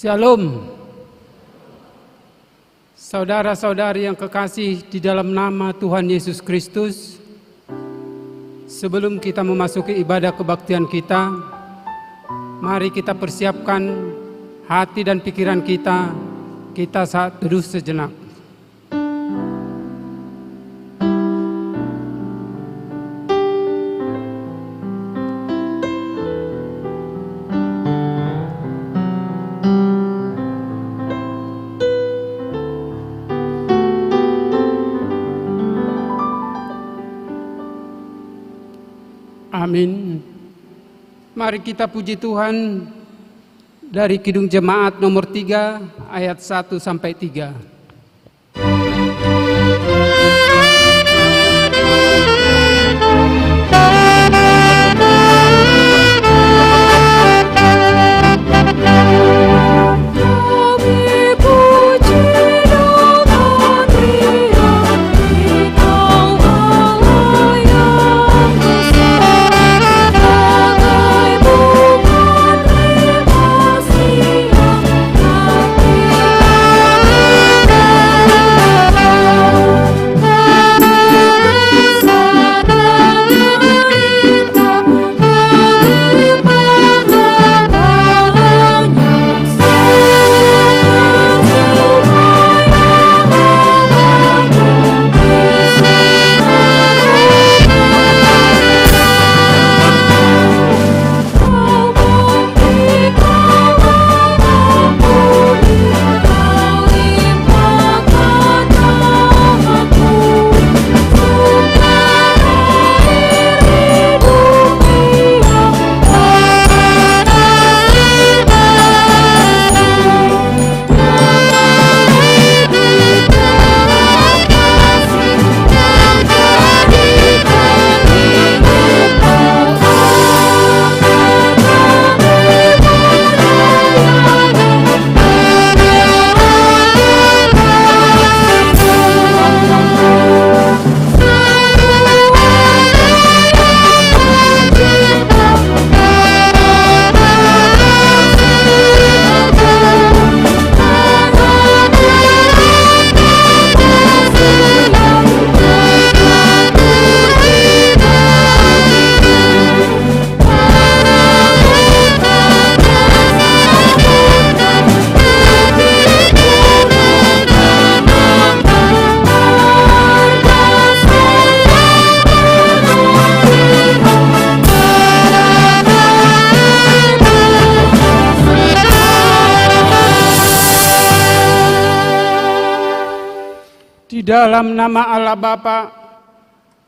Shalom. Saudara-saudari yang kekasih di dalam nama Tuhan Yesus Kristus, sebelum kita memasuki ibadah kebaktian kita, mari kita persiapkan hati dan pikiran kita saat teduh sejenak. Amin. Mari kita puji Tuhan dari Kidung Jemaat nomor 3 ayat 1 sampai 3. Di dalam nama Allah Bapa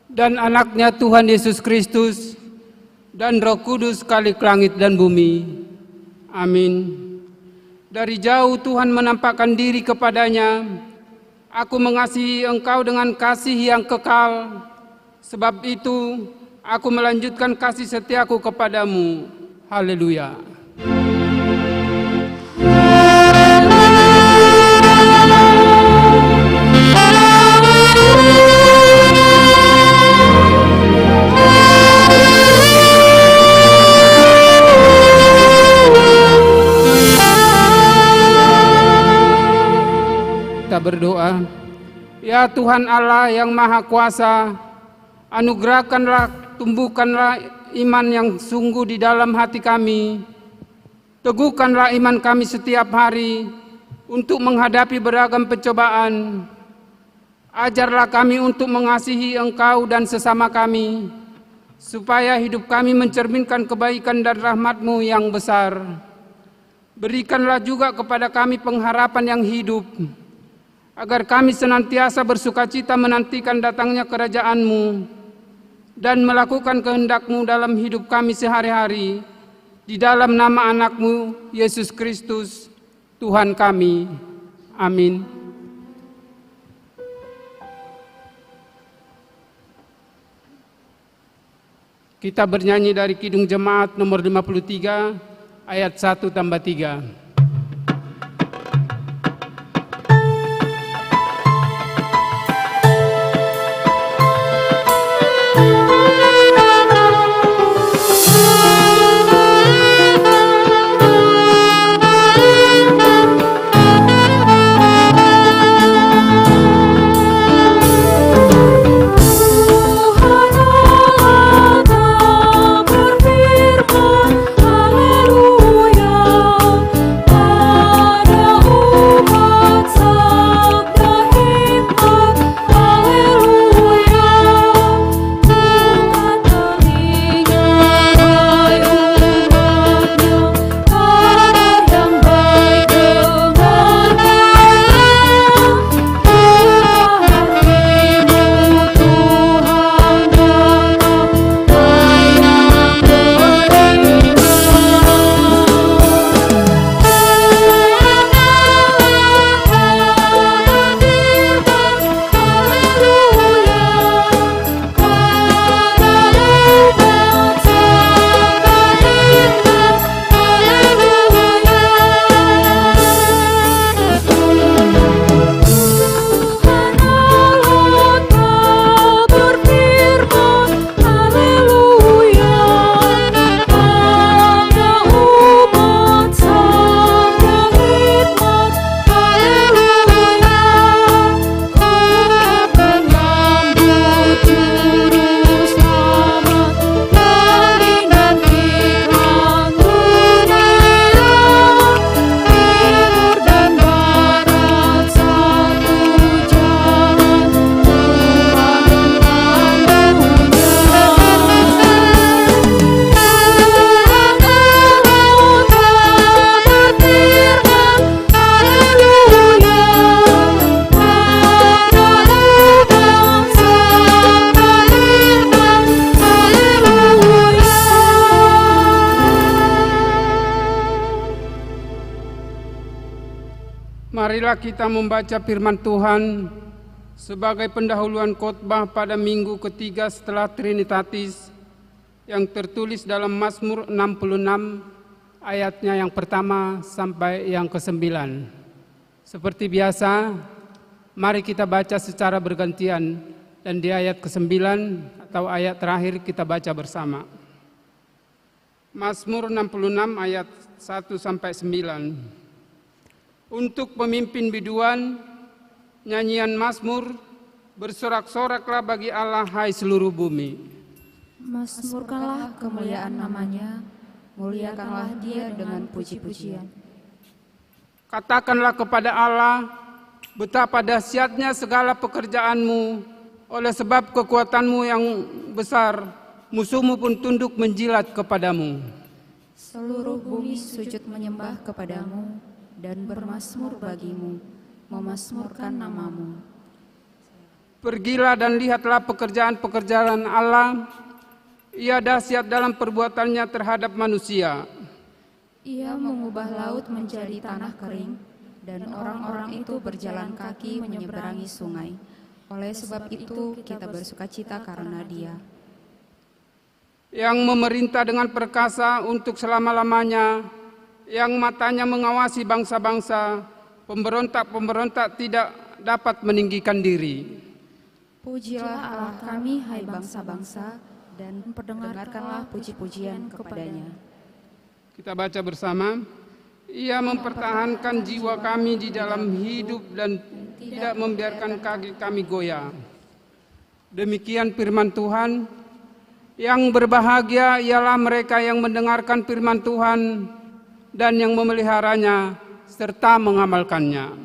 dan anaknya Tuhan Yesus Kristus dan Roh Kudus Khalik langit dan bumi. Amin. Dari jauh Tuhan menampakkan diri kepadanya. Aku mengasihi engkau dengan kasih yang kekal. Sebab itu aku melanjutkan kasih setiaku kepadamu. Haleluya. Berdoa. Ya Tuhan Allah yang Maha Kuasa, anugerahkanlah, tumbuhkanlah iman yang sungguh di dalam hati kami. Teguhkanlah iman kami setiap hari untuk menghadapi beragam pencobaan. Ajarlah kami untuk mengasihi Engkau dan sesama kami, supaya hidup kami mencerminkan kebaikan dan rahmat-Mu yang besar. Berikanlah juga kepada kami pengharapan yang hidup, agar kami senantiasa bersukacita menantikan datangnya kerajaan-Mu dan melakukan kehendak-Mu dalam hidup kami sehari-hari, di dalam nama anak-Mu, Yesus Kristus, Tuhan kami. Amin. Kita bernyanyi dari Kidung Jemaat nomor 53, ayat 1 tambah 3. Marilah kita membaca firman Tuhan sebagai pendahuluan khotbah pada minggu ketiga setelah Trinitatis yang tertulis dalam Mazmur 66 ayatnya yang pertama sampai yang ke-9. Seperti biasa, mari kita baca secara bergantian dan di ayat ke-9 atau ayat terakhir kita baca bersama. Mazmur 66 ayat 1 sampai 9. Untuk pemimpin biduan, nyanyian Mazmur, bersorak-soraklah bagi Allah hai seluruh bumi. Mazmurkanlah kemuliaan namanya, muliakanlah dia dengan puji-pujian. Katakanlah kepada Allah, betapa dahsyatnya segala pekerjaanmu, oleh sebab kekuatanmu yang besar, musuhmu pun tunduk menjilat kepadamu. Seluruh bumi sujud menyembah kepadamu dan bermazmur bagimu, memazmurkan namamu. Pergilah dan lihatlah pekerjaan-pekerjaan Allah, Ia dahsyat dalam perbuatannya terhadap manusia. Ia mengubah laut menjadi tanah kering, dan orang-orang itu berjalan kaki menyeberangi sungai. Oleh sebab itu kita bersukacita karena Dia. Yang memerintah dengan perkasa untuk selama-lamanya, yang matanya mengawasi bangsa-bangsa, pemberontak-pemberontak tidak dapat meninggikan diri. Pujilah Allah kami, hai bangsa-bangsa, dan perdengarkanlah puji-pujian kepadanya. Kita baca bersama. Ia mempertahankan jiwa kami di dalam hidup dan tidak membiarkan kaki kami goyah. Demikian firman Tuhan. Yang berbahagia ialah mereka yang mendengarkan firman Tuhan dan yang memeliharanya serta mengamalkannya.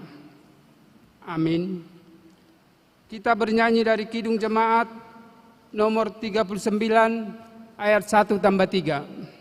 Amin. Kita bernyanyi dari Kidung Jemaat nomor 39 ayat 1 tambah 3.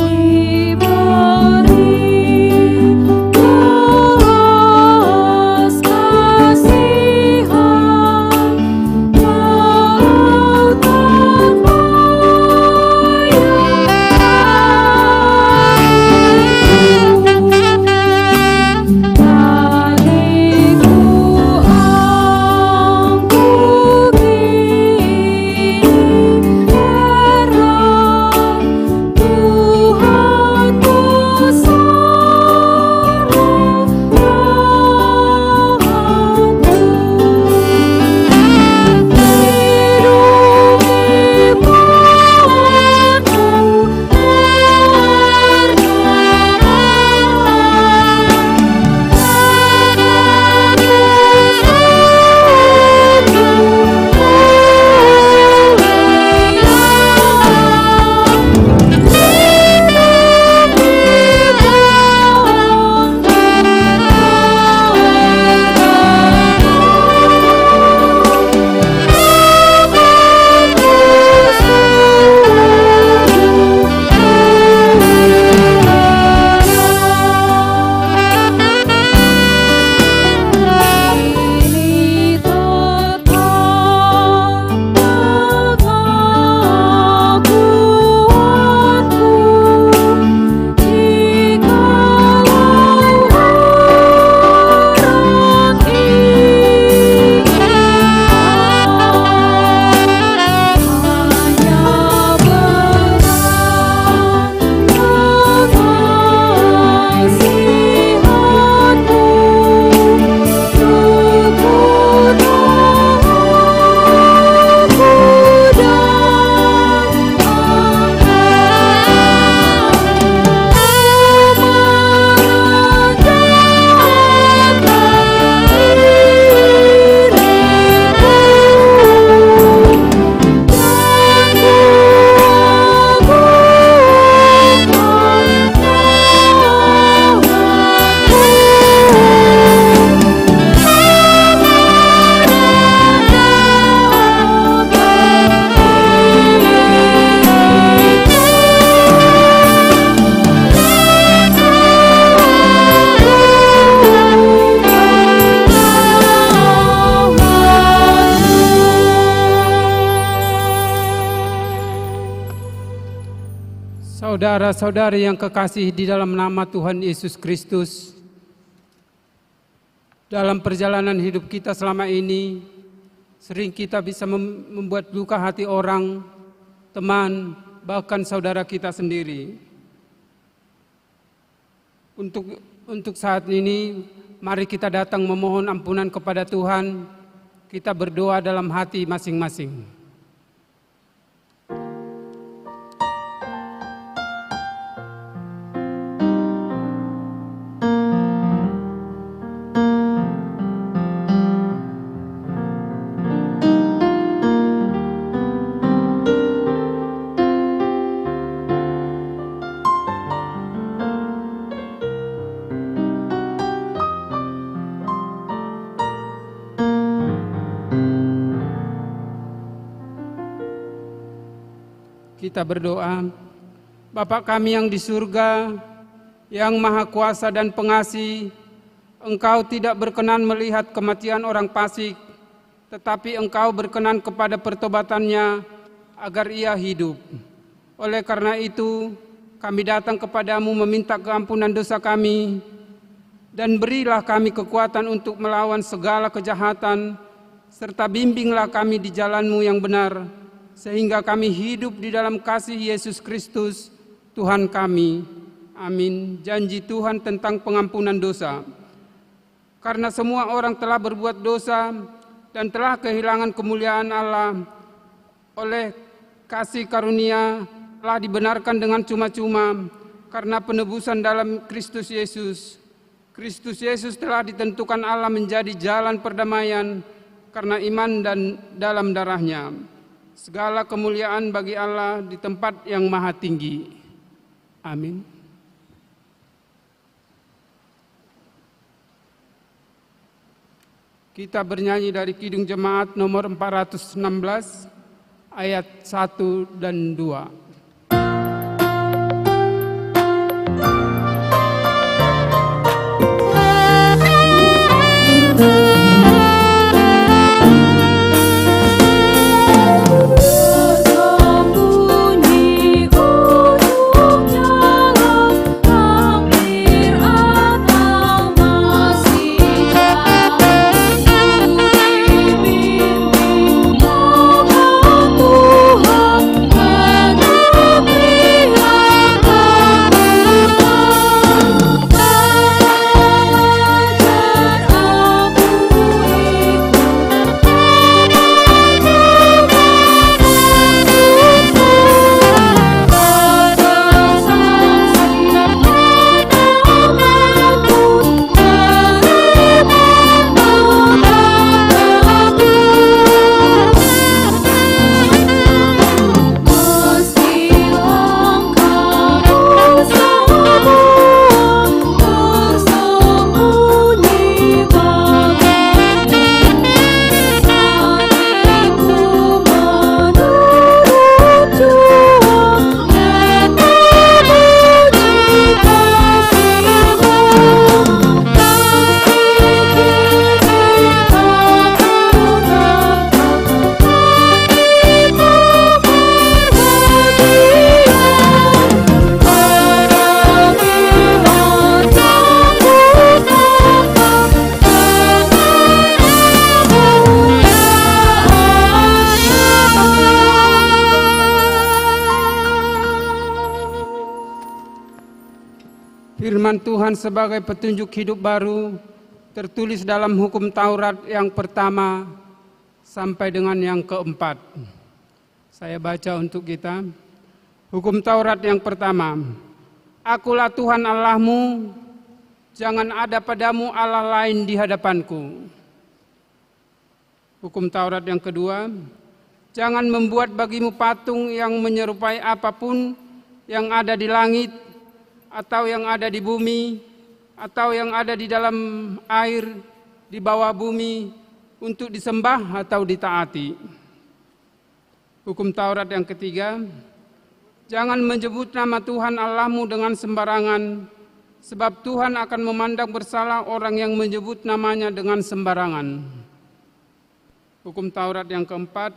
Puji beri, Tuhan Saudara-saudari yang kekasih di dalam nama Tuhan Yesus Kristus, dalam perjalanan hidup kita selama ini, sering kita bisa membuat luka hati orang, teman, bahkan saudara kita sendiri. Untuk saat ini, mari kita datang memohon ampunan kepada Tuhan. Kita berdoa dalam hati masing-masing. Kita berdoa. Bapa kami yang di surga, yang maha kuasa dan pengasih, Engkau tidak berkenan melihat kematian orang fasik, tetapi Engkau berkenan kepada pertobatannya agar ia hidup. Oleh karena itu, kami datang kepadamu meminta keampunan dosa kami, dan berilah kami kekuatan untuk melawan segala kejahatan, serta bimbinglah kami di jalan-Mu yang benar, sehingga kami hidup di dalam kasih Yesus Kristus, Tuhan kami. Amin. Janji Tuhan tentang pengampunan dosa. Karena semua orang telah berbuat dosa dan telah kehilangan kemuliaan Allah, oleh kasih karunia telah dibenarkan dengan cuma-cuma karena penebusan dalam Kristus Yesus. Kristus Yesus telah ditentukan Allah menjadi jalan perdamaian karena iman dan dalam darahnya. Segala kemuliaan bagi Allah di tempat yang maha tinggi. Amin. Kita bernyanyi dari Kidung Jemaat nomor 416 ayat 1 dan 2. Firman Tuhan sebagai petunjuk hidup baru tertulis dalam hukum Taurat yang pertama sampai dengan yang keempat. Saya baca untuk kita. Hukum Taurat yang pertama. Akulah Tuhan Allahmu, jangan ada padamu Allah lain di hadapanku. Hukum Taurat yang kedua. Jangan membuat bagimu patung yang menyerupai apapun yang ada di langit, atau yang ada di bumi, atau yang ada di dalam air, di bawah bumi, untuk disembah atau ditaati. Hukum Taurat yang ketiga, jangan menyebut nama Tuhan Allahmu dengan sembarangan, sebab Tuhan akan memandang bersalah orang yang menyebut namanya dengan sembarangan. Hukum Taurat yang keempat,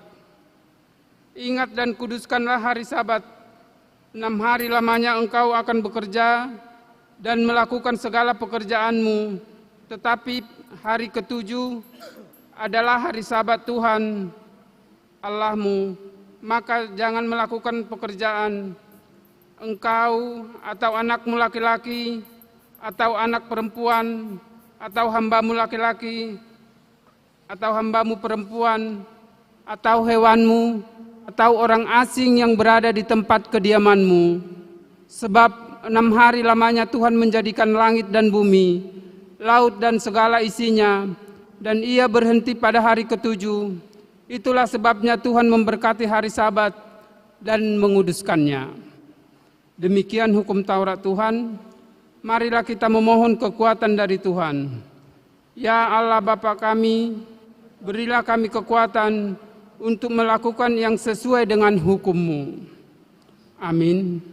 ingat dan kuduskanlah hari Sabat. 6 hari lamanya engkau akan bekerja dan melakukan segala pekerjaanmu, tetapi hari ketujuh adalah hari Sabat Tuhan Allahmu. Maka jangan melakukan pekerjaan engkau atau anakmu laki-laki atau anak perempuan atau hambamu laki-laki atau hambamu perempuan atau hewanmu atau orang asing yang berada di tempat kediamanmu. Sebab 6 hari lamanya Tuhan menjadikan langit dan bumi, laut dan segala isinya, dan ia berhenti pada hari ketujuh. Itulah sebabnya Tuhan memberkati hari Sabat dan menguduskannya. Demikian hukum Taurat Tuhan. Marilah kita memohon kekuatan dari Tuhan. Ya Allah Bapa kami, berilah kami kekuatan untuk melakukan yang sesuai dengan hukum-Mu. Amin.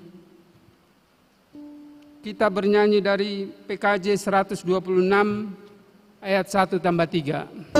Kita bernyanyi dari PKJ 126 ayat 1-3.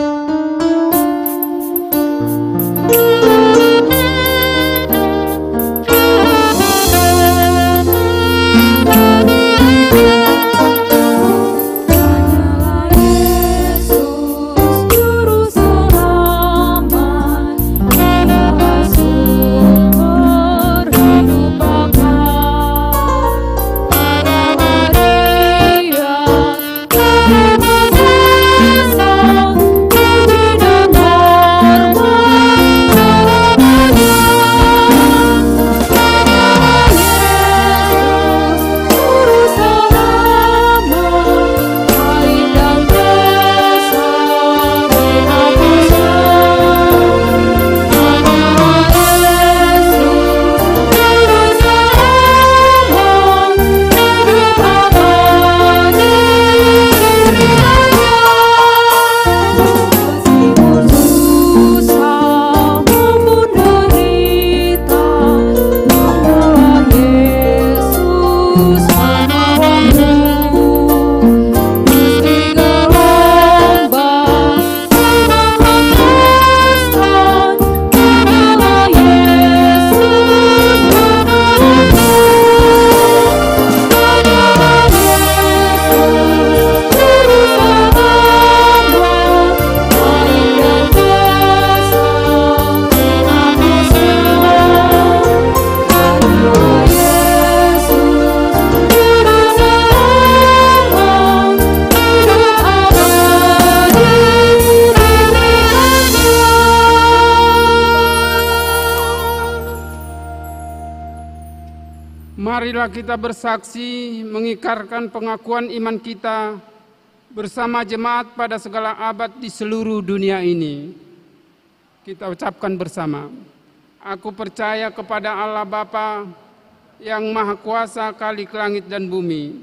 Marilah kita bersaksi mengikrarkan pengakuan iman kita bersama jemaat pada segala abad di seluruh dunia ini. Kita ucapkan bersama. Aku percaya kepada Allah Bapa yang Maha Kuasa Khalik langit dan bumi.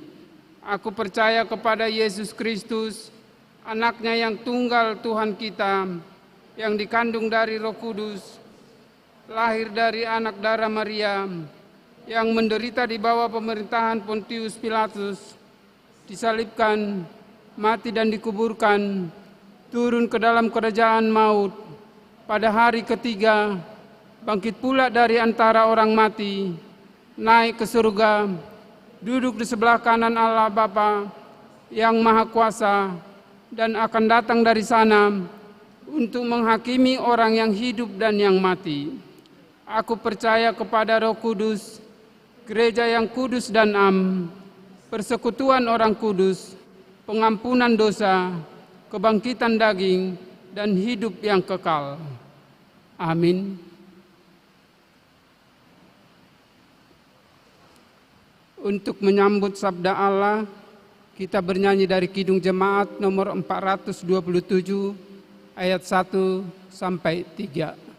Aku percaya kepada Yesus Kristus, anaknya yang tunggal Tuhan kita, yang dikandung dari Roh Kudus, lahir dari anak darah Maria, yang menderita di bawah pemerintahan Pontius Pilatus, disalibkan, mati dan dikuburkan, turun ke dalam kerajaan maut, pada hari ketiga bangkit pula dari antara orang mati, naik ke surga, duduk di sebelah kanan Allah Bapa yang Maha Kuasa, dan akan datang dari sana untuk menghakimi orang yang hidup dan yang mati. Aku percaya kepada Roh Kudus, gereja yang kudus dan am, persekutuan orang kudus, pengampunan dosa, kebangkitan daging, dan hidup yang kekal. Amin. Untuk menyambut sabda Allah, kita bernyanyi dari Kidung Jemaat nomor 427 ayat 1-3. Yesus,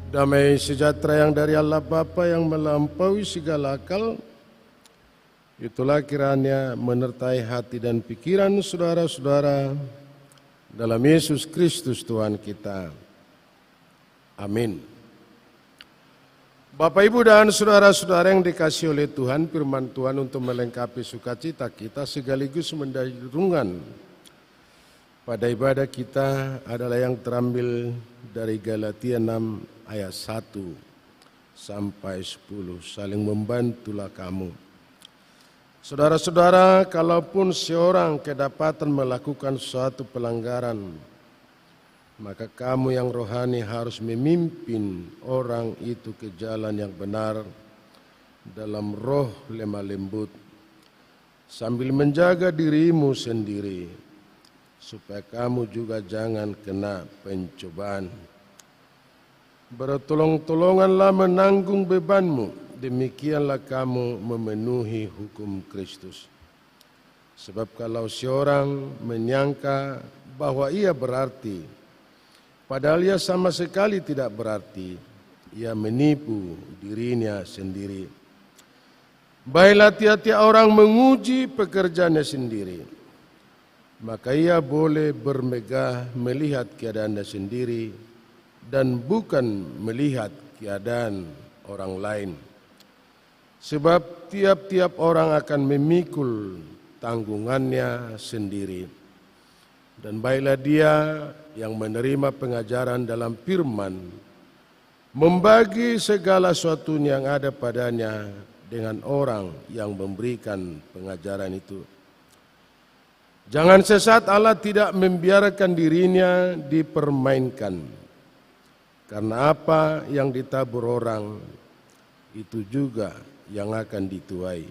Damai sejahtera yang dari Allah Bapa yang melampaui segala akal, itulah kiranya menyertai hati dan pikiran saudara-saudara dalam Yesus Kristus Tuhan kita. Amin. Bapak, Ibu, dan saudara-saudara yang dikasihi oleh Tuhan, firman Tuhan untuk melengkapi sukacita kita sekaligus mendahulukan pada ibadah kita adalah yang terambil dari Galatia 6 ayat 1 sampai 10. Saling membantulah kamu. Saudara-saudara, kalaupun seorang kedapatan melakukan suatu pelanggaran, maka kamu yang rohani harus memimpin orang itu ke jalan yang benar dalam roh lemah lembut, sambil menjaga dirimu sendiri, supaya kamu juga jangan kena pencobaan. Bertolong-tolonganlah menanggung bebanmu, demikianlah kamu memenuhi hukum Kristus. Sebab kalau seorang menyangka bahwa ia berarti, padahal ia sama sekali tidak berarti, ia menipu dirinya sendiri. Baiklah tiap-tiap orang menguji pekerjaannya sendiri, maka ia boleh bermegah melihat keadaannya sendiri dan bukan melihat keadaan orang lain. Sebab tiap-tiap orang akan memikul tanggungannya sendiri. Dan baiklah dia yang menerima pengajaran dalam firman, membagi segala sesuatu yang ada padanya dengan orang yang memberikan pengajaran itu. Jangan sesat, Allah tidak membiarkan dirinya dipermainkan. Karena apa yang ditabur orang, itu juga yang akan dituai.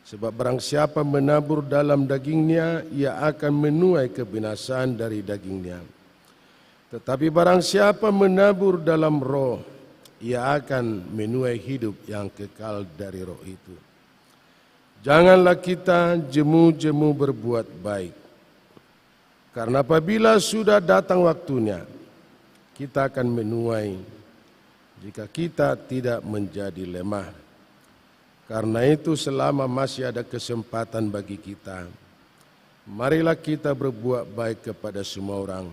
Sebab barang siapa menabur dalam dagingnya, ia akan menuai kebinasaan dari dagingnya. Tetapi barang siapa menabur dalam roh, ia akan menuai hidup yang kekal dari roh itu. Janganlah kita jemu-jemu berbuat baik. Karena apabila sudah datang waktunya, kita akan menuai jika kita tidak menjadi lemah. Karena itu selama masih ada kesempatan bagi kita, marilah kita berbuat baik kepada semua orang,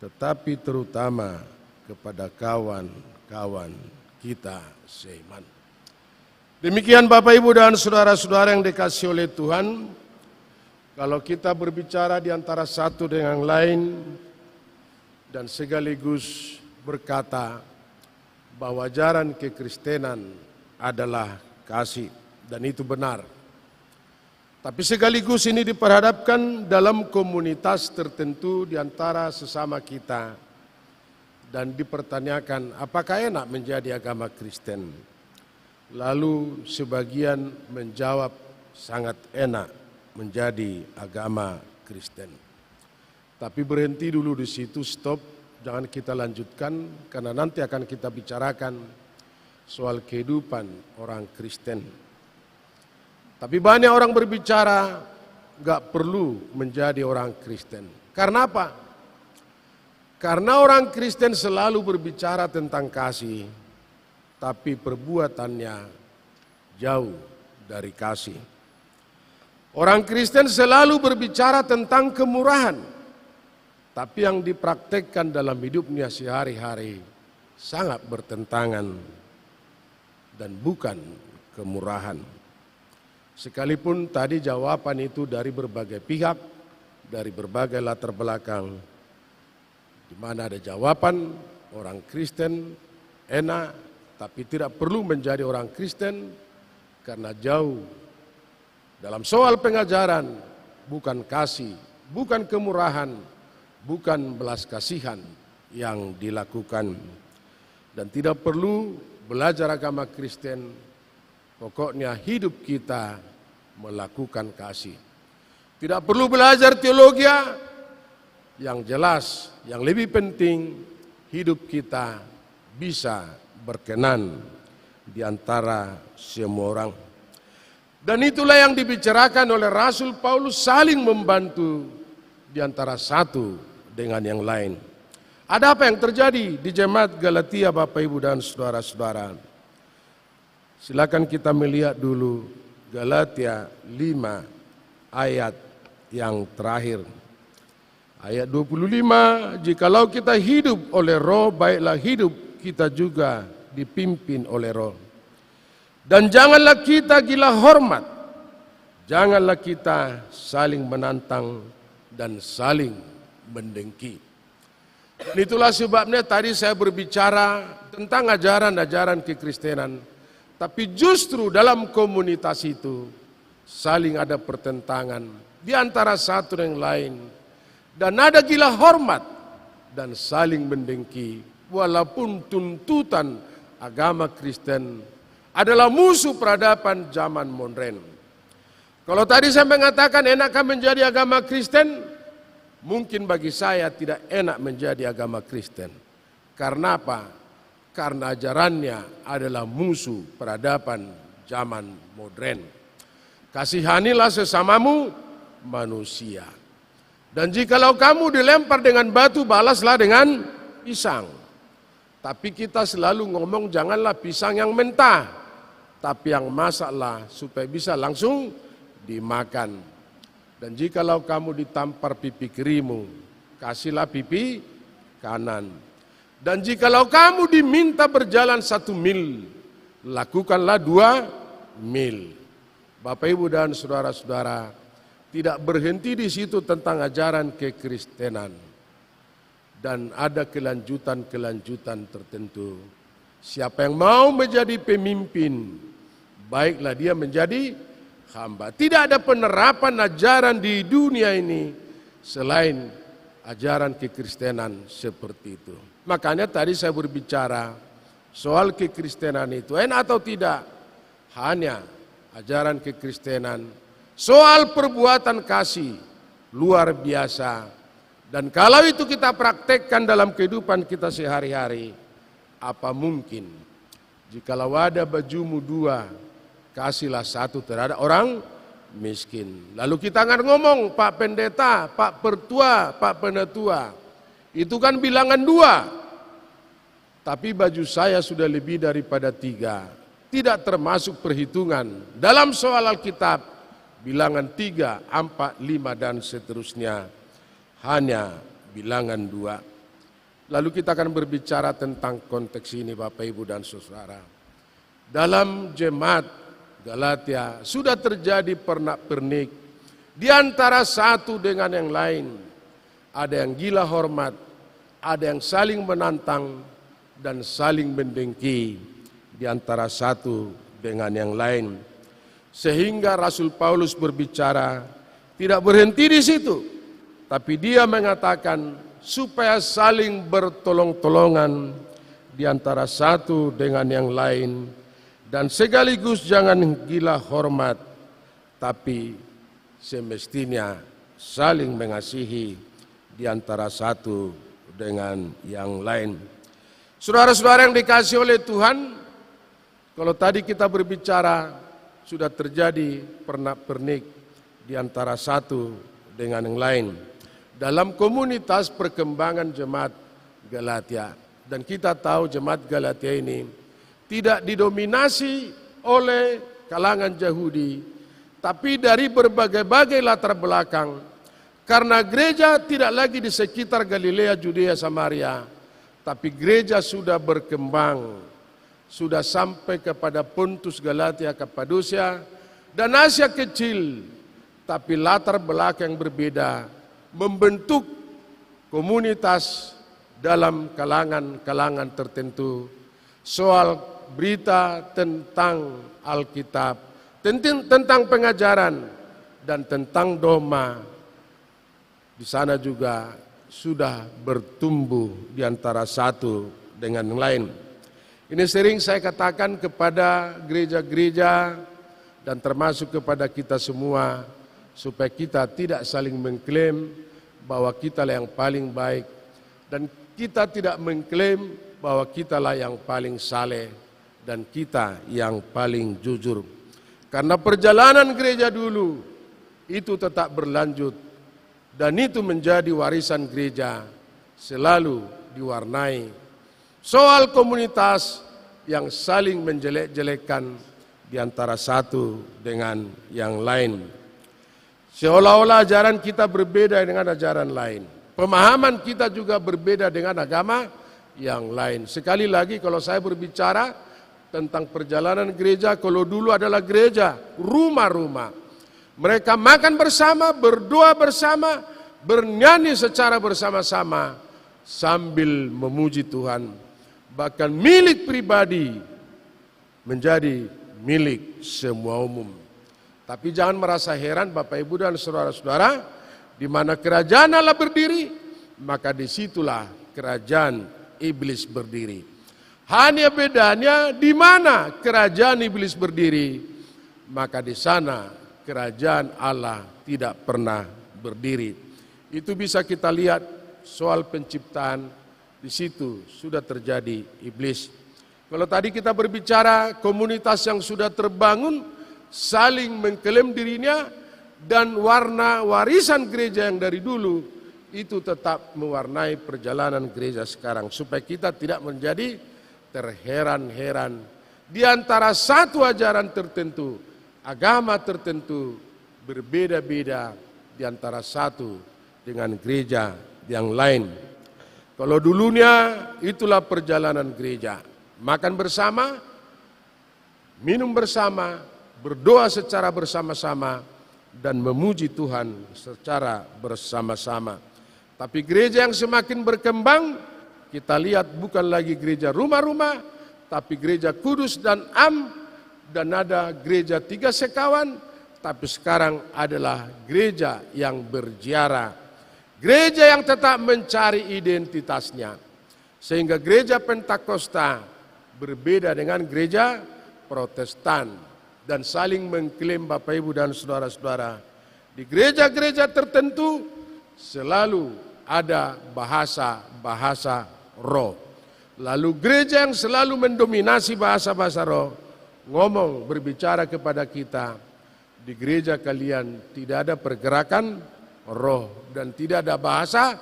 tetapi terutama kepada kawan-kawan kita seiman. Demikian Bapak, Ibu, dan saudara-saudara yang dikasihi oleh Tuhan, kalau kita berbicara di antara satu dengan yang lain, dan sekaligus berkata bahwa ajaran kekristenan adalah kasih, dan itu benar. Tapi sekaligus ini diperhadapkan dalam komunitas tertentu di antara sesama kita, dan dipertanyakan apakah enak menjadi agama Kristen. Lalu sebagian menjawab sangat enak menjadi agama Kristen. Tapi berhenti dulu di situ, stop, jangan kita lanjutkan, karena nanti akan kita bicarakan soal kehidupan orang Kristen. Tapi banyak orang berbicara gak perlu menjadi orang Kristen. Karena apa? Karena orang Kristen selalu berbicara tentang kasih, tapi perbuatannya jauh dari kasih. Orang Kristen selalu berbicara tentang kemurahan, tapi yang dipraktekkan dalam hidupnya sehari-hari sangat bertentangan dan bukan kemurahan. Sekalipun tadi jawaban itu dari berbagai pihak, dari berbagai latar belakang, di mana ada jawaban orang Kristen enak, tapi tidak perlu menjadi orang Kristen karena jauh dalam soal pengajaran, bukan kasih, bukan kemurahan, bukan belas kasihan yang dilakukan. Dan tidak perlu belajar agama Kristen, pokoknya hidup kita melakukan kasih. Tidak perlu belajar teologi, yang jelas, yang lebih penting, hidup kita bisa berkenan di antara semua orang. Dan itulah yang dibicarakan oleh Rasul Paulus, saling membantu di antara satu dengan yang lain. Ada apa yang terjadi di jemaat Galatia Bapak Ibu dan saudara-saudara? Silakan kita melihat dulu Galatia 5 ayat yang terakhir. Ayat 25, jikalau kita hidup oleh roh, baiklah hidup kita juga dipimpin oleh roh. Dan janganlah kita gila hormat, janganlah kita saling menantang dan saling mendengki. Dan itulah sebabnya tadi saya berbicara tentang ajaran-ajaran kekristenan, tapi justru dalam komunitas itu saling ada pertentangan di antara satu dan yang lain, dan ada gila hormat dan saling mendengki, walaupun tuntutan agama Kristen adalah musuh peradaban zaman modern. Kalau tadi saya mengatakan enakkah menjadi agama Kristen, mungkin bagi saya tidak enak menjadi agama Kristen. Karena apa? Karena ajarannya adalah musuh peradaban zaman modern. Kasihanilah sesamamu manusia. Dan jikalau kamu dilempar dengan batu, balaslah dengan pisang. Tapi kita selalu ngomong janganlah pisang yang mentah, tapi yang masaklah supaya bisa langsung dimakan. Dan jikalau kamu ditampar pipi kirimu, kasihlah pipi kanan. Dan jikalau kamu diminta berjalan 1 mil, lakukanlah 2 mil. Bapak Ibu dan saudara-saudara, tidak berhenti di situ tentang ajaran kekristenan. Dan ada kelanjutan-kelanjutan tertentu. Siapa yang mau menjadi pemimpin, baiklah dia menjadi hamba. Tidak ada penerapan ajaran di dunia ini selain ajaran kekristenan seperti itu. Makanya tadi saya berbicara soal kekristenan itu enak atau tidak, hanya ajaran kekristenan soal perbuatan kasih luar biasa. Dan kalau itu kita praktekkan dalam kehidupan kita sehari-hari, apa mungkin jikalau ada bajumu 2, kasihlah 1 terhadap orang miskin. Lalu kita akan ngomong, Pak Pendeta, Pak Pertua, Pak Penatua, itu kan bilangan 2. Tapi baju saya sudah lebih daripada 3. Tidak termasuk perhitungan. Dalam soal Alkitab, bilangan 3, 4, 5 dan seterusnya. Hanya bilangan 2. Lalu kita akan berbicara tentang konteks ini Bapak Ibu dan saudara. Dalam jemaat Galatia sudah terjadi pernak-pernik di antara satu dengan yang lain. Ada yang gila hormat, ada yang saling menantang dan saling mendengki di antara satu dengan yang lain. Sehingga Rasul Paulus berbicara tidak berhenti di situ, tapi dia mengatakan supaya saling bertolong-tolongan di antara satu dengan yang lain, dan sekaligus jangan gila hormat, tapi semestinya saling mengasihi di antara satu dengan yang lain. Saudara-saudara yang dikasihi oleh Tuhan, kalau tadi kita berbicara sudah terjadi pernak-pernik di antara satu dengan yang lain dalam komunitas perkembangan jemaat Galatia. Dan kita tahu jemaat Galatia ini tidak didominasi oleh kalangan Yahudi, tapi dari berbagai-bagai latar belakang. Karena gereja tidak lagi di sekitar Galilea, Judea, Samaria, tapi gereja sudah berkembang, sudah sampai kepada Pontus, Galatia, Kapadosia, dan Asia Kecil. Tapi latar belakang yang berbeda membentuk komunitas dalam kalangan-kalangan tertentu soal berita tentang Alkitab, tentang pengajaran dan tentang doma. Di sana juga sudah bertumbuh di antara satu dengan yang lain. Ini sering saya katakan kepada gereja-gereja dan termasuk kepada kita semua, supaya kita tidak saling mengklaim bahwa kitalah yang paling baik, dan kita tidak mengklaim bahwa kitalah yang paling saleh dan kita yang paling jujur. Karena perjalanan gereja dulu itu tetap berlanjut, dan itu menjadi warisan gereja selalu diwarnai soal komunitas yang saling menjelek-jelekkan di antara satu dengan yang lain. Seolah-olah ajaran kita berbeda dengan ajaran lain. Pemahaman kita juga berbeda dengan agama yang lain. Sekali lagi kalau saya berbicara tentang perjalanan gereja, kalau dulu adalah gereja, rumah-rumah. Mereka makan bersama, berdoa bersama, bernyanyi secara bersama-sama sambil memuji Tuhan. Bahkan milik pribadi menjadi milik semua umum. Tapi jangan merasa heran Bapak Ibu dan saudara-saudara, di mana kerajaan Allah berdiri, maka disitulah kerajaan iblis berdiri. Hanya bedanya di mana kerajaan iblis berdiri, maka di sana kerajaan Allah tidak pernah berdiri. Itu bisa kita lihat soal penciptaan, di situ sudah terjadi iblis. Kalau tadi kita berbicara komunitas yang sudah terbangun, saling mengklaim dirinya, dan warna warisan gereja yang dari dulu, itu tetap mewarnai perjalanan gereja sekarang. Supaya kita tidak menjadi terheran-heran di antara satu ajaran tertentu, agama tertentu, berbeda-beda di antara satu dengan gereja yang lain. Kalau dulunya itulah perjalanan gereja. Makan bersama, minum bersama, berdoa secara bersama-sama, dan memuji Tuhan secara bersama-sama. Tapi gereja yang semakin berkembang, kita lihat bukan lagi gereja rumah-rumah, tapi gereja kudus dan am, dan ada gereja 3 sekawan, tapi sekarang adalah gereja yang berziarah. Gereja yang tetap mencari identitasnya. Sehingga gereja Pentakosta berbeda dengan gereja Protestan dan saling mengklaim Bapak Ibu dan saudara-saudara. Di gereja-gereja tertentu selalu ada bahasa-bahasa roh. Lalu gereja yang selalu mendominasi bahasa-bahasa roh ngomong berbicara kepada kita, di gereja kalian tidak ada pergerakan roh dan tidak ada bahasa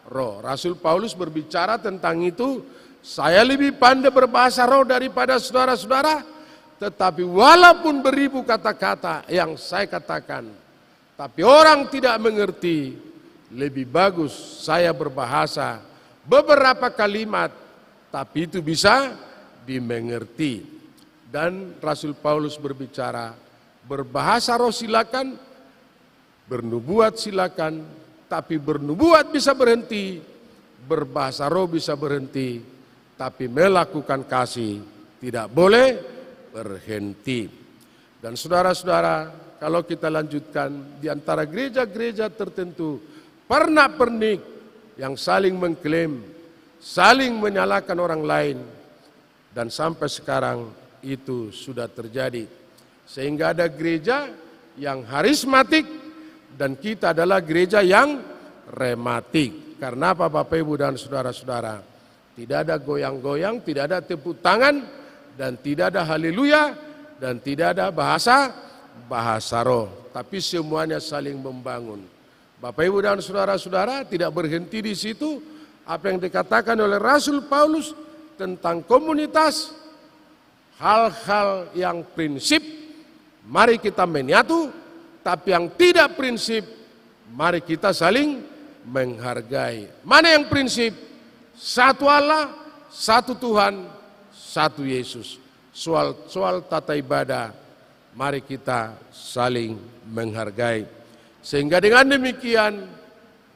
roh. Rasul Paulus berbicara tentang itu. Saya lebih pandai berbahasa roh daripada saudara-saudara, tetapi walaupun beribu kata-kata yang saya katakan, tapi orang tidak mengerti, lebih bagus saya berbahasa beberapa kalimat, tapi itu bisa dimengerti. Dan Rasul Paulus berbicara, berbahasa roh silakan, bernubuat silakan, tapi bernubuat bisa berhenti, berbahasa roh bisa berhenti, tapi melakukan kasih tidak boleh berhenti. Dan saudara-saudara, kalau kita lanjutkan, di antara gereja-gereja tertentu, pernak-pernik yang saling mengklaim, saling menyalahkan orang lain, dan sampai sekarang itu sudah terjadi. Sehingga ada gereja yang harismatik, dan kita adalah gereja yang rematik. Karena apa Bapak Ibu dan saudara-saudara? Tidak ada goyang-goyang, tidak ada tepuk tangan, dan tidak ada haleluya, dan tidak ada bahasa roh. Tapi semuanya saling membangun. Bapak Ibu dan saudara-saudara, tidak berhenti di situ. Apa yang dikatakan oleh Rasul Paulus tentang komunitas, hal-hal yang prinsip, mari kita menyatu. Tapi yang tidak prinsip, mari kita saling menghargai. Mana yang prinsip? Satu Allah, satu Tuhan, satu Yesus. Soal tata ibadah, mari kita saling menghargai. Sehingga dengan demikian,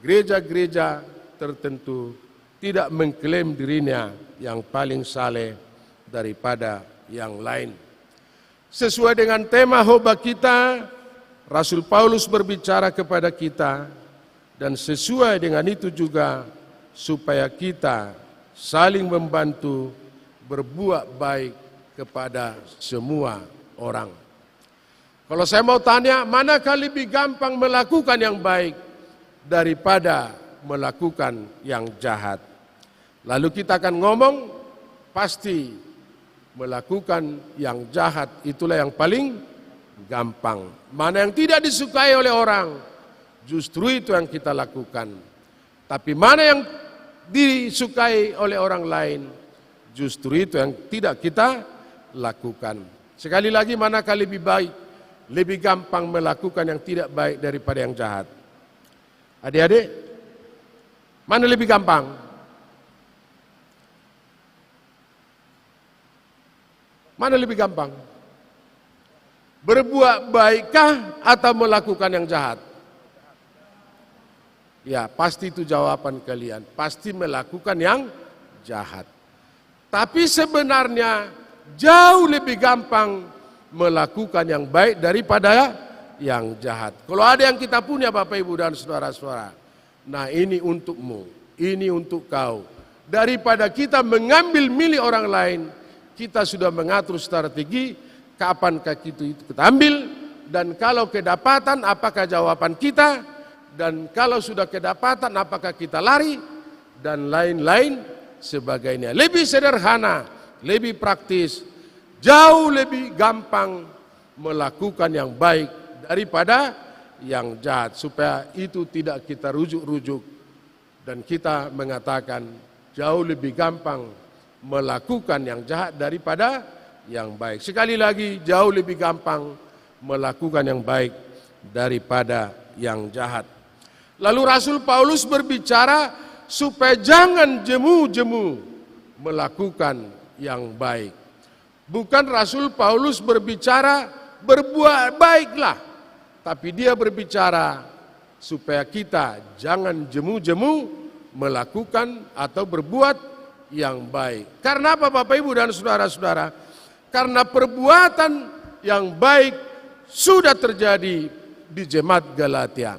gereja-gereja tertentu tidak mengklaim dirinya yang paling saleh daripada yang lain. Sesuai dengan tema khotbah kita, Rasul Paulus berbicara kepada kita, dan sesuai dengan itu juga supaya kita saling membantu berbuat baik kepada semua orang. Kalau saya mau tanya, manakah lebih gampang melakukan yang baik daripada melakukan yang jahat? Lalu kita akan ngomong, pasti melakukan yang jahat itulah yang paling gampang. Mana yang tidak disukai oleh orang, justru itu yang kita lakukan. Tapi mana yang disukai oleh orang lain, justru itu yang tidak kita lakukan. Sekali lagi, manakah lebih baik? Lebih gampang melakukan yang tidak baik daripada yang jahat. Adik-adik, mana lebih gampang? Mana lebih gampang? Berbuat baikkah atau melakukan yang jahat? Ya, pasti itu jawaban kalian. Pasti melakukan yang jahat. Tapi sebenarnya jauh lebih gampang melakukan yang baik daripada yang jahat. Kalau ada yang kita punya Bapak Ibu dan saudara-saudara, nah ini untukmu, ini untuk kau. Daripada kita mengambil milik orang lain, kita sudah mengatur strategi kapankah itu kita ambil, dan kalau kedapatan apakah jawaban kita, dan kalau sudah kedapatan apakah kita lari, dan lain-lain sebagainya. Lebih sederhana, lebih praktis, jauh lebih gampang melakukan yang baik daripada yang jahat, supaya itu tidak kita rujuk-rujuk dan kita mengatakan jauh lebih gampang melakukan yang jahat daripada yang baik. Sekali lagi, jauh lebih gampang melakukan yang baik daripada yang jahat. Lalu Rasul Paulus berbicara supaya jangan jemu-jemu melakukan yang baik. Bukan Rasul Paulus berbicara berbuat baiklah, tapi dia berbicara supaya kita jangan jemu-jemu melakukan atau berbuat yang baik. Karena apa Bapak Ibu dan saudara-saudara? Karena perbuatan yang baik sudah terjadi di jemaat Galatia.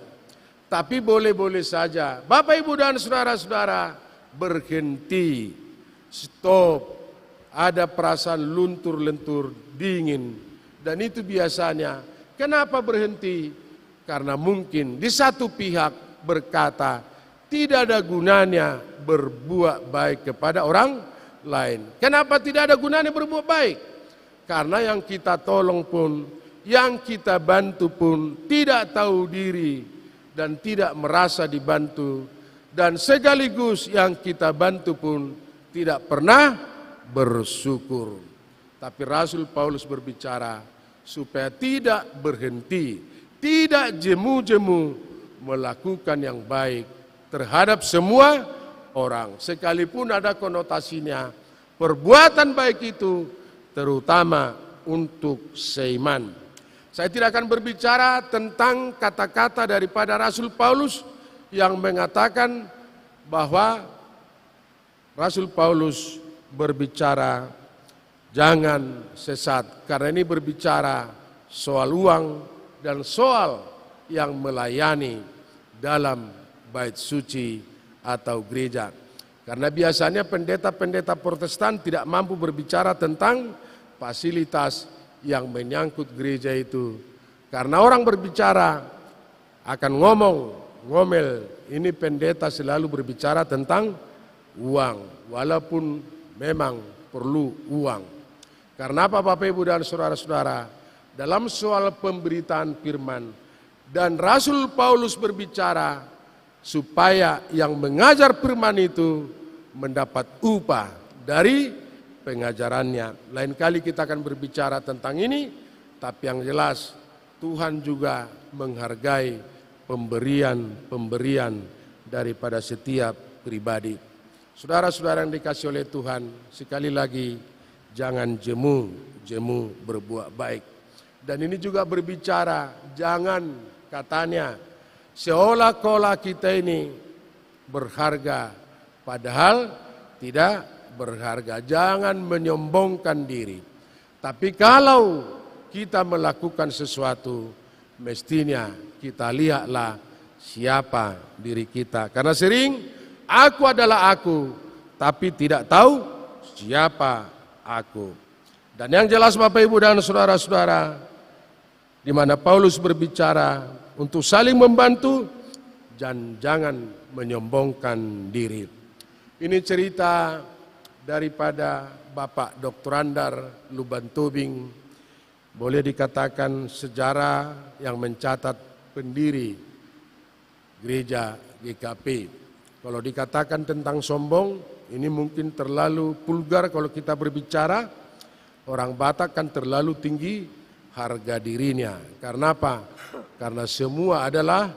Tapi boleh-boleh saja Bapak Ibu dan saudara-saudara berhenti, stop, ada perasaan luntur-lentur, dingin. Dan itu biasanya, kenapa berhenti? Karena mungkin di satu pihak berkata, tidak ada gunanya berbuat baik kepada orang lain. Kenapa tidak ada gunanya berbuat baik? Karena yang kita tolong pun, yang kita bantu pun tidak tahu diri dan tidak merasa dibantu, dan sekaligus yang kita bantu pun tidak pernah bersyukur. Tapi Rasul Paulus berbicara supaya tidak berhenti, tidak jemu-jemu melakukan yang baik terhadap semua orang, sekalipun ada konotasinya. Perbuatan baik itu terutama untuk seiman. Saya tidak akan berbicara tentang kata-kata daripada Rasul Paulus yang mengatakan bahwa Rasul Paulus berbicara jangan sesat, karena ini berbicara soal uang dan soal yang melayani dalam bait suci atau gereja. Karena biasanya pendeta-pendeta Protestan tidak mampu berbicara tentang fasilitas yang menyangkut gereja itu. Karena orang berbicara akan ngomel, ini pendeta selalu berbicara tentang uang, walaupun memang perlu uang. Karena apa Bapak Ibu dan saudara-saudara? Dalam soal pemberitaan firman, dan Rasul Paulus berbicara supaya yang mengajar firman itu mendapat upah dari pengajarannya. Lain kali kita akan berbicara tentang ini, tapi yang jelas Tuhan juga menghargai pemberian daripada setiap pribadi. Saudara-saudara yang dikasih oleh Tuhan, sekali lagi jangan jemu berbuat baik. Dan ini juga berbicara, jangan katanya seolah-olah kita ini berharga, padahal tidak berharga. Jangan menyombongkan diri. Tapi kalau kita melakukan sesuatu, mestinya kita lihatlah siapa diri kita. Karena sering aku adalah aku, tapi tidak tahu siapa aku. Dan yang jelas Bapak Ibu dan saudara-saudara, di mana Paulus berbicara untuk saling membantu dan jangan menyombongkan diri. Ini cerita daripada Bapak Dr. Andar Lubantobing, boleh dikatakan sejarah yang mencatat pendiri gereja GKP. Kalau dikatakan tentang sombong, ini mungkin terlalu vulgar kalau kita berbicara. Orang Batak kan terlalu tinggi harga dirinya. Karena apa? Karena semua adalah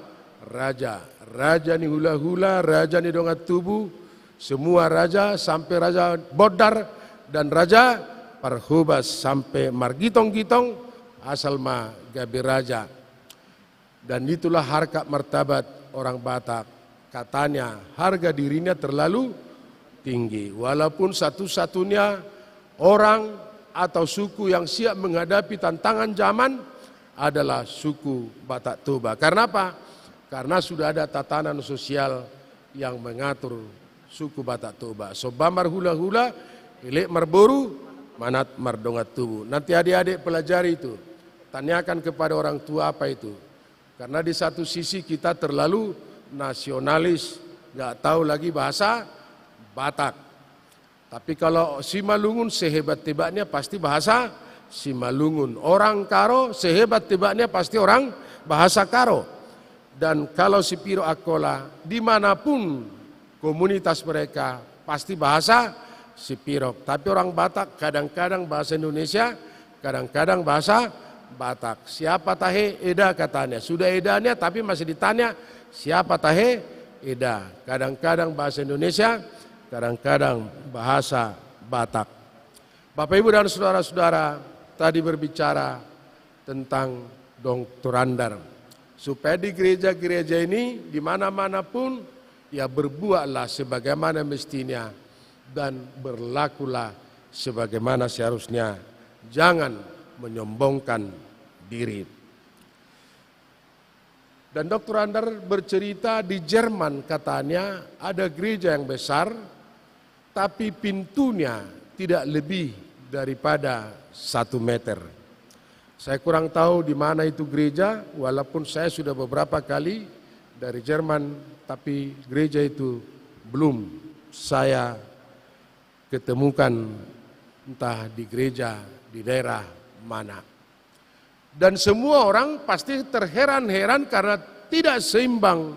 raja. Raja ni hula-hula, raja ni dongat tubuh, semua raja sampai raja Bodar dan raja Parhubas sampai Margitong-gitong asal mah gabe raja. Dan itulah harkat martabat orang Batak. Katanya harga dirinya terlalu tinggi. Walaupun satu-satunya orang atau suku yang siap menghadapi tantangan zaman adalah suku Batak Toba. Karena apa? Karena sudah ada tatanan sosial yang mengatur suku Batak Toba. Sobamar hula-hula, ilek marboru, manat mardongat tubuh. Nanti adik-adik pelajari itu. Tanyakan kepada orang tua apa itu. Karena di satu sisi kita terlalu nasionalis, nggak tahu lagi bahasa Batak. Tapi kalau Simalungun sehebat-hebatnya pasti bahasa Simalungun. Orang Karo sehebat-hebatnya pasti orang bahasa Karo. Dan kalau si Piro Akola dimanapun komunitas mereka pasti bahasa si Piro. Tapi orang Batak kadang-kadang bahasa Indonesia, kadang-kadang bahasa Batak. Siapa tahe eda katanya. Sudah edanya tapi masih ditanya siapa tahe eda. Kadang-kadang bahasa Indonesia, kadang-kadang bahasa Batak. Bapak Ibu dan saudara-saudara tadi berbicara tentang Dr. Andar. Supaya di gereja-gereja ini di mana-mana pun ya berbuatlah sebagaimana mestinya dan berlakulah sebagaimana seharusnya. Jangan menyombongkan diri. Dan Dr. Andar bercerita di Jerman katanya ada gereja yang besar tapi pintunya tidak lebih daripada 1 meter. Saya kurang tahu di mana itu gereja, walaupun saya sudah beberapa kali dari Jerman, tapi gereja itu belum saya ketemukan entah di gereja di daerah mana. Dan semua orang pasti terheran-heran karena tidak seimbang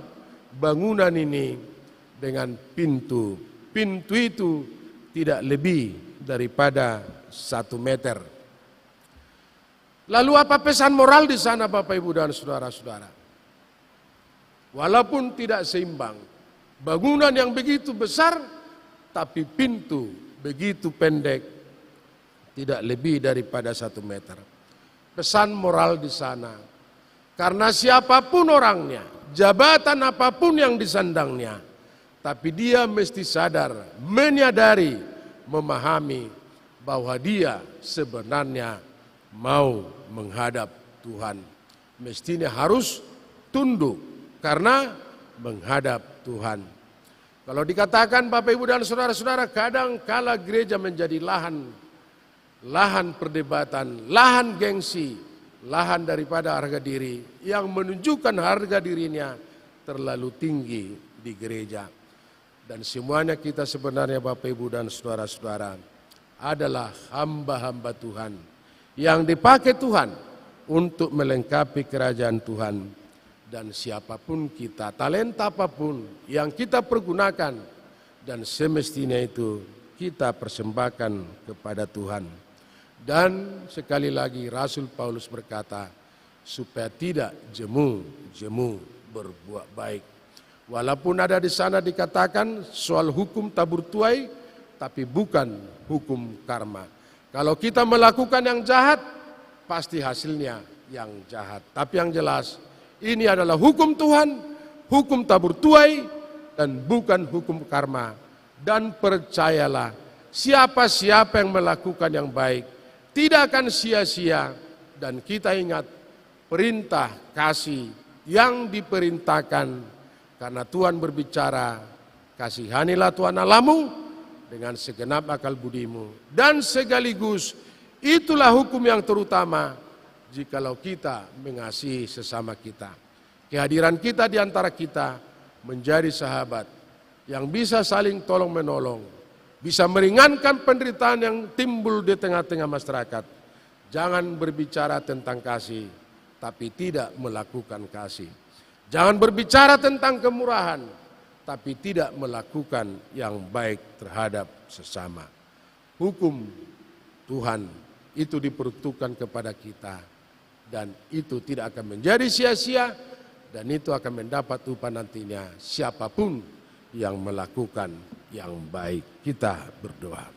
bangunan ini dengan pintu. Pintu itu tidak lebih daripada 1 meter. Lalu apa pesan moral di sana Bapak Ibu dan saudara-saudara? Walaupun tidak seimbang, bangunan yang begitu besar tapi pintu begitu pendek, tidak lebih daripada 1 meter. Pesan moral di sana, karena siapapun orangnya, jabatan apapun yang disandangnya, tapi dia mesti sadar, menyadari, memahami bahwa dia sebenarnya mau menghadap Tuhan. Mestinya harus tunduk karena menghadap Tuhan. Kalau dikatakan Bapak Ibu dan saudara-saudara, kadang kala gereja menjadi lahan perdebatan, lahan gengsi, lahan daripada harga diri yang menunjukkan harga dirinya terlalu tinggi di gereja. Dan semuanya kita sebenarnya Bapak Ibu dan saudara-saudara adalah hamba-hamba Tuhan yang dipakai Tuhan untuk melengkapi kerajaan Tuhan. Dan siapapun kita, talenta apapun yang kita pergunakan dan semestinya itu kita persembahkan kepada Tuhan. Dan sekali lagi Rasul Paulus berkata, supaya tidak jemu berbuat baik. Walaupun ada di sana dikatakan soal hukum tabur tuai, tapi bukan hukum karma. Kalau kita melakukan yang jahat, pasti hasilnya yang jahat. Tapi yang jelas, ini adalah hukum Tuhan, hukum tabur tuai, dan bukan hukum karma. Dan percayalah, siapa-siapa yang melakukan yang baik, tidak akan sia-sia. Dan kita ingat, perintah kasih yang diperintahkan, karena Tuhan berbicara, kasihanilah Tuhan Allahmu, dengan segenap akal budimu. Dan sekaligus itulah hukum yang terutama jikalau kita mengasihi sesama kita. Kehadiran kita di antara kita menjadi sahabat yang bisa saling tolong menolong, bisa meringankan penderitaan yang timbul di tengah-tengah masyarakat. Jangan berbicara tentang kasih tapi tidak melakukan kasih. Jangan berbicara tentang kemurahan tapi tidak melakukan yang baik terhadap sesama. Hukum Tuhan itu diperuntukkan kepada kita, dan itu tidak akan menjadi sia-sia, dan itu akan mendapat upah nantinya siapapun yang melakukan yang baik. Kita berdoa.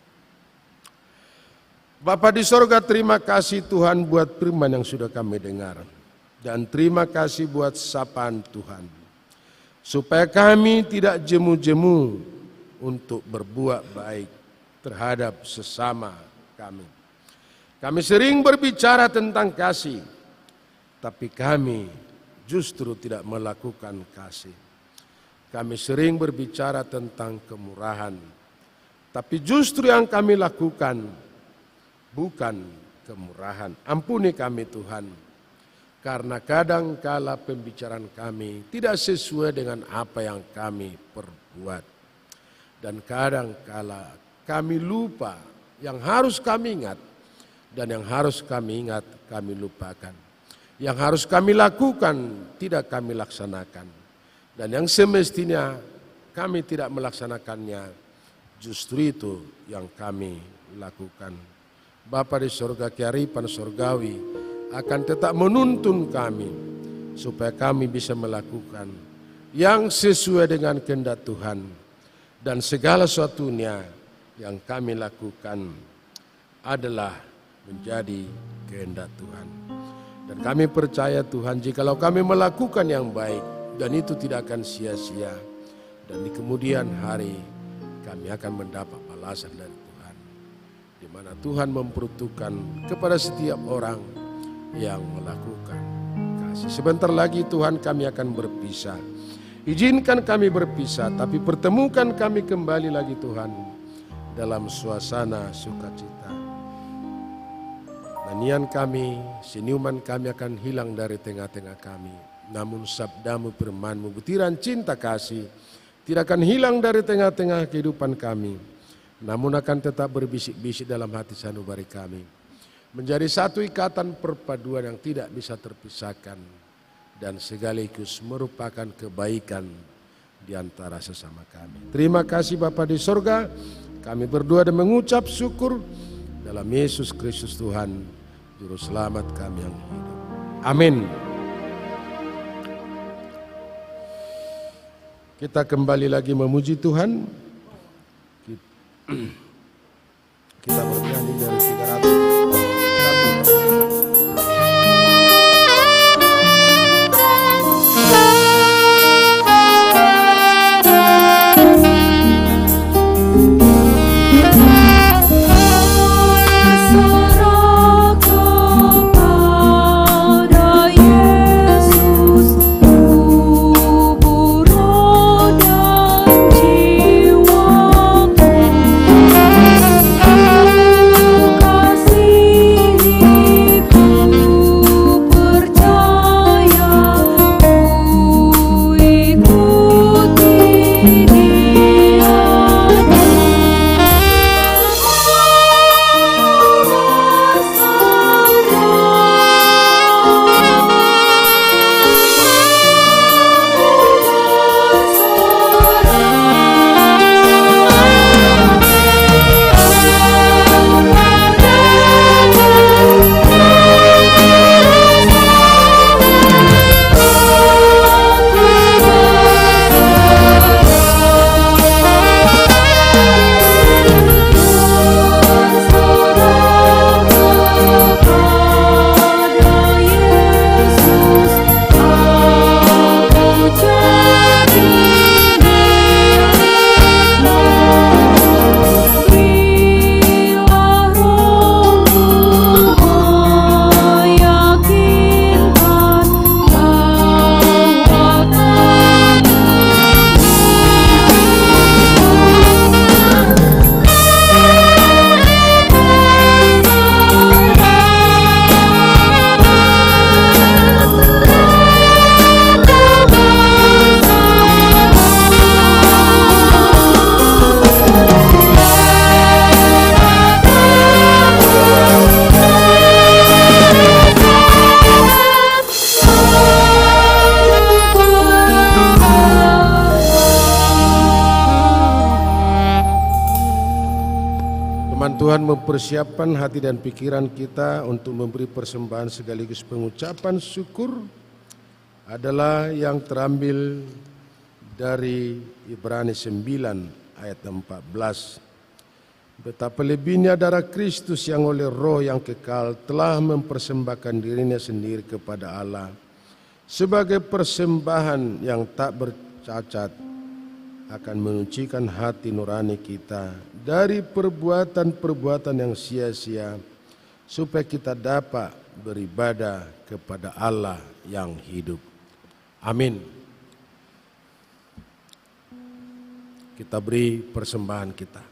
Bapa di sorga, terima kasih Tuhan buat firman yang sudah kami dengar, dan terima kasih buat sapaan Tuhan, supaya kami tidak jemu-jemu untuk berbuat baik terhadap sesama kami. Kami sering berbicara tentang kasih, tapi kami justru tidak melakukan kasih. Kami sering berbicara tentang kemurahan, tapi justru yang kami lakukan bukan kemurahan. Ampuni kami Tuhan, karena kadang kala pembicaraan kami tidak sesuai dengan apa yang kami perbuat. Dan kadang kala kami lupa yang harus kami ingat, dan yang harus kami ingat kami lupakan. Yang harus kami lakukan tidak kami laksanakan. Dan yang semestinya kami tidak melaksanakannya, justru itu yang kami lakukan. Bapa di sorga, kearifan sorgawi akan tetap menuntun kami, supaya kami bisa melakukan yang sesuai dengan kehendak Tuhan. Dan segala sesuatunya yang kami lakukan adalah menjadi kehendak Tuhan. Dan kami percaya Tuhan, jikalau kami melakukan yang baik, dan itu tidak akan sia-sia, dan di kemudian hari kami akan mendapat balasan dari Tuhan, di mana Tuhan memperuntukkan kepada setiap orang yang melakukan kasih. Sebentar lagi Tuhan kami akan berpisah. Izinkan kami berpisah, tapi pertemukan kami kembali lagi Tuhan dalam suasana sukacita. Nyanyian kami, senyuman kami akan hilang dari tengah-tengah kami. Namun sabdamu, firmanmu, butiran cinta kasih tidak akan hilang dari tengah-tengah kehidupan kami. Namun akan tetap berbisik-bisik dalam hati sanubari kami. Menjadi satu ikatan perpaduan yang tidak bisa terpisahkan. Dan sekaligus merupakan kebaikan di antara sesama kami. Terima kasih Bapa di sorga. Kami berdoa dan mengucap syukur dalam Yesus Kristus Tuhan, Juru Selamat kami yang hidup. Amin. Kita kembali lagi memuji Tuhan. Kita bernyanyi dari 300. Jiwaku Firman Tuhan mempersiapkan hati dan pikiran kita untuk memberi persembahan sekaligus pengucapan syukur adalah yang terambil dari Ibrani 9 ayat 14. Betapa lebihnya darah Kristus yang oleh Roh yang kekal telah mempersembahkan dirinya sendiri kepada Allah sebagai persembahan yang tak bercacat, akan menyucikan hati nurani kita dari perbuatan-perbuatan yang sia-sia, supaya kita dapat beribadah kepada Allah yang hidup. Amin. Kita beri persembahan kita.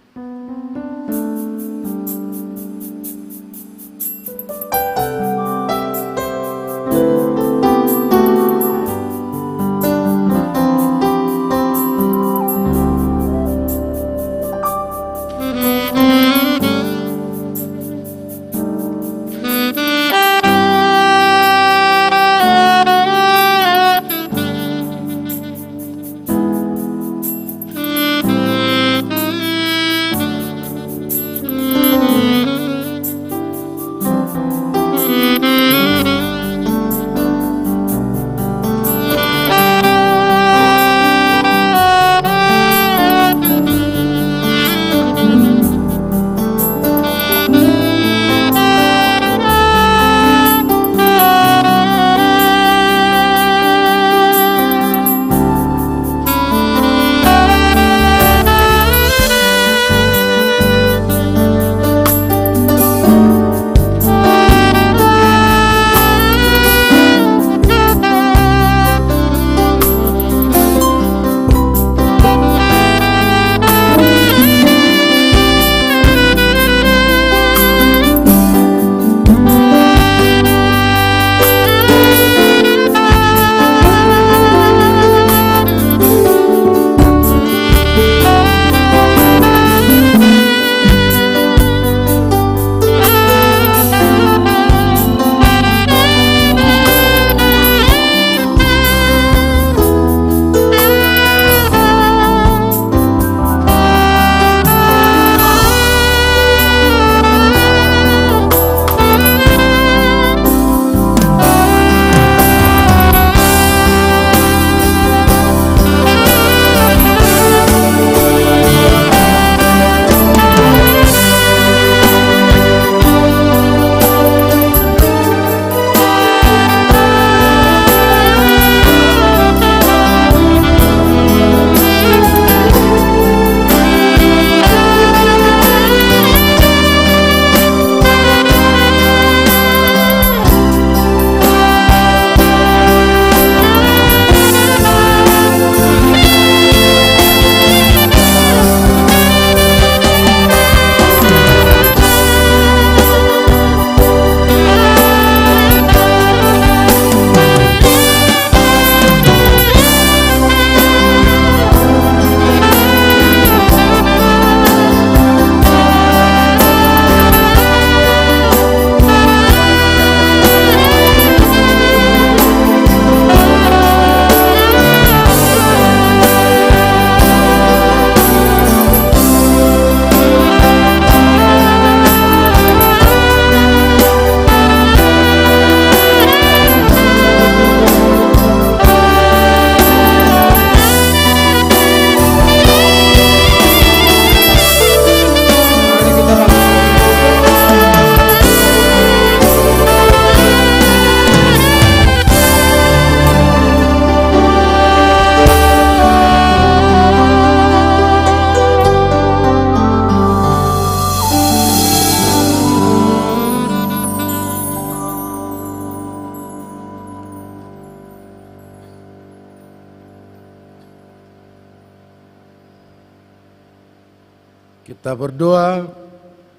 Kita berdoa,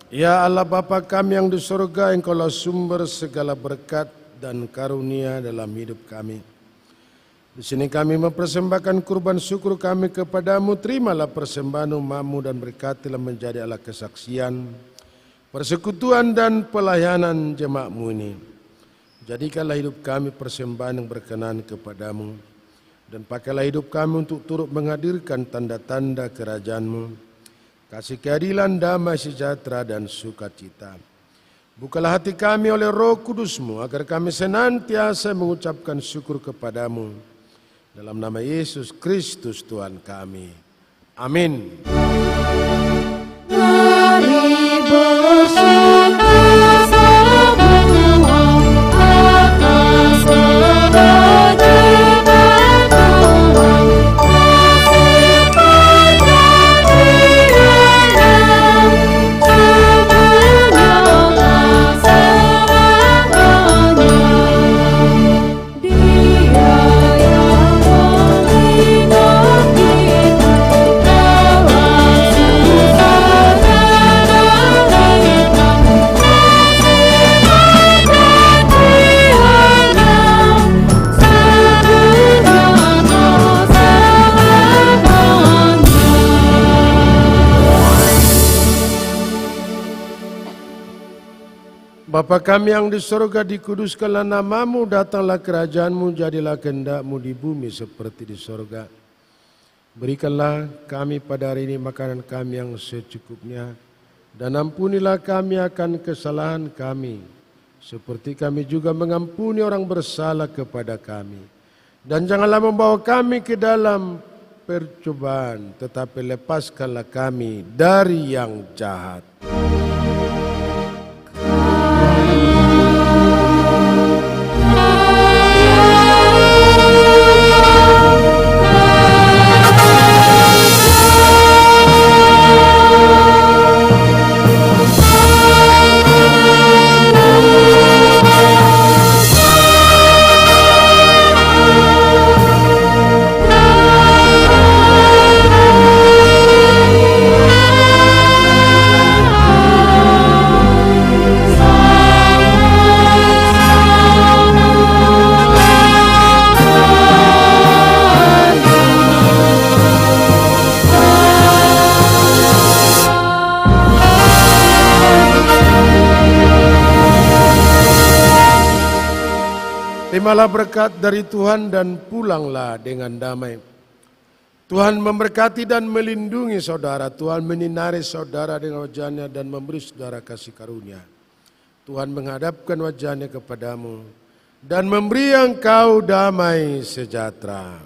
ya Allah Bapa kami yang di surga, Engkaulah sumber segala berkat dan karunia dalam hidup kami. Di sini kami mempersembahkan kurban syukur kami kepadamu. Terimalah persembahan umat-Mu dan berkatilah menjadi alat kesaksian, persekutuan dan pelayanan jemaat-Mu ini. Jadikanlah hidup kami persembahan yang berkenan kepadamu, dan pakailah hidup kami untuk turut menghadirkan tanda-tanda kerajaan-Mu. kasih keadilan, damai sejahtera, dan sukacita. Bukalah hati kami oleh Roh Kudus-Mu, agar kami senantiasa mengucapkan syukur kepadamu. Dalam nama Yesus Kristus Tuhan kami. Amin. Mari bersuka semua atas kedatangan Tuhan, kasih perjanjiannya sebenarnya selamanya. Dia yang mengingat kita dalam susah dan derita, Bapa kami yang di sorga, dikuduskanlah namamu, datanglah kerajaanmu, jadilah kehendak-mu di bumi seperti di sorga. Berikanlah kami pada hari ini makanan kami yang secukupnya, dan ampunilah kami akan kesalahan kami, seperti kami juga mengampuni orang bersalah kepada kami. Dan janganlah membawa kami ke dalam percobaan, tetapi lepaskanlah kami dari yang jahat. Terimalah berkat dari Tuhan dan pulanglah dengan damai. Tuhan memberkati dan melindungi saudara. Tuhan menyinari saudara dengan wajah-Nya dan memberi saudara kasih karunia. Tuhan menghadapkan wajah-Nya kepadamu dan memberi engkau damai sejahtera.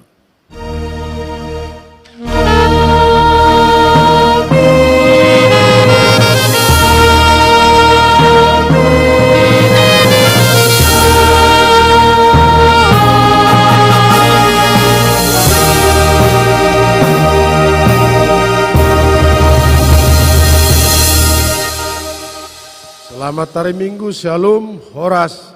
Selamat hari Minggu, Shalom, Horas.